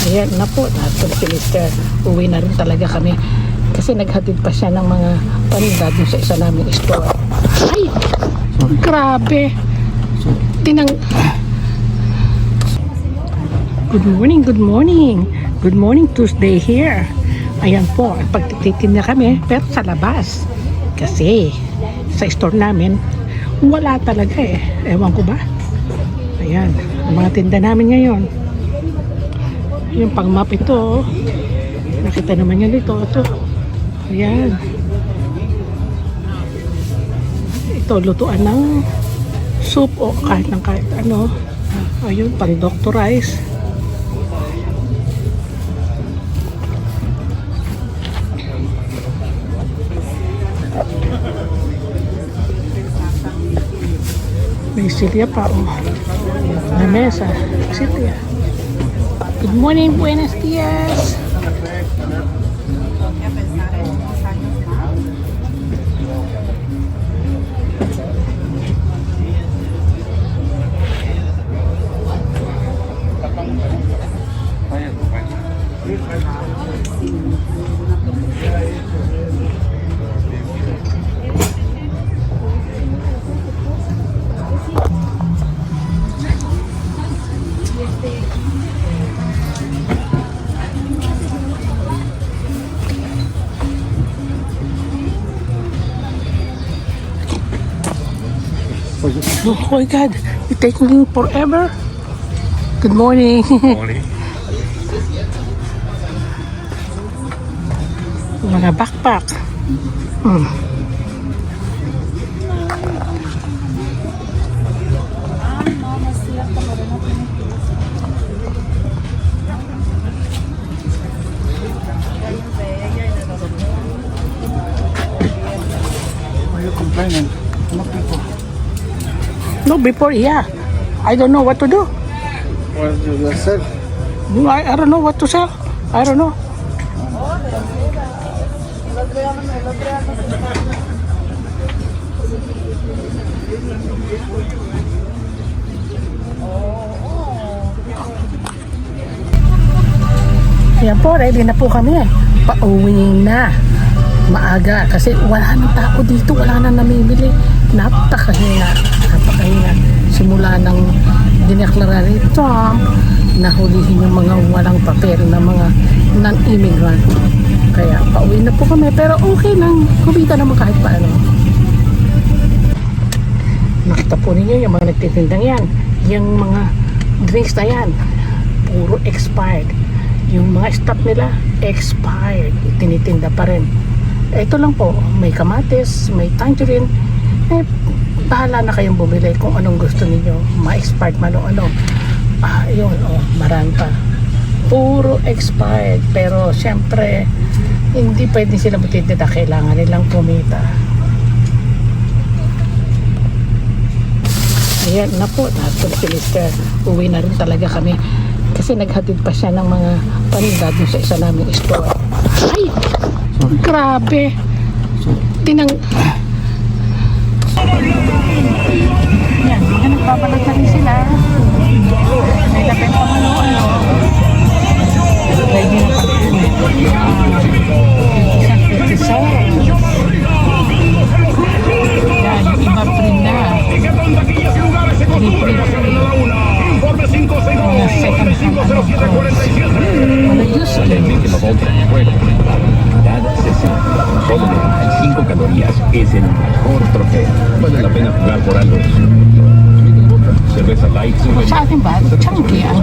Ayan na po, nato si Mr. Uwi na rin talaga kami. Kasi naghatid pa siya ng mga paninda dun sa isa naming store. Ay! Grabe! Tinang... Good morning, good morning. Good morning, Tuesday here. Ayan po, pagtititin na kami, pero sa labas. Kasi sa store namin, wala talaga eh. Ewan ko ba? Ayan, ang mga tinda namin ngayon. Yung pang map ito, nakita naman yan dito. Ito. Ayan. Ito, lutuan ng soup o kahit ano. Ayun, pang doctorize. May silya pa, oh. Na mesa. Silya. Good morning, buenos dias. Oh my God, you're taking forever. Good morning. Morning. Mga backpack. Why are you complaining? Not people. No, before, yeah. I don't know what to do. What you just said? I don't know what to sell. I don't know. Yan po, ready na po kami. Pauwi na. Maaga kasi wala nang tao dito, wala nang namimili. Napakahina. Simula ng dineklara ni Trump na hulihin yung mga walang papel na mga non-immigrant. Kaya pauwi na po kami, pero okay lang, kumita naman kahit paano. Nakita po ninyo yung mga nagtitindang yan, yung mga drinks na yan, puro expired. Yung mga stock nila expired, tinitinda pa rin. Ito lang po, may kamatis, may tangerine, bahala na kayong bumili kung anong gusto niyo, ma-expired man o ano. Yun, marami pa. Puro expired, pero syempre hindi pwede sila magtitinda, kailangan nilang kumita. Ayan na po, nato si Mr. Uwi na rin talaga kami. Kasi naghatid pa siya ng mga paninda dun sa isa naming store. Ay! Grabe! Tinang... Yan, nagbabalat na rin sila. May lapit pa man o ano. Ready na pa rin. Isang 57. Yan, yung iba print na. Free. Mga second hand ano clothes. Mga useful. Solo de 5 calorías es el mejor trofeo. Vale la pena jugar por algo. Cerveza light. Sa atin ba? Chunky ang...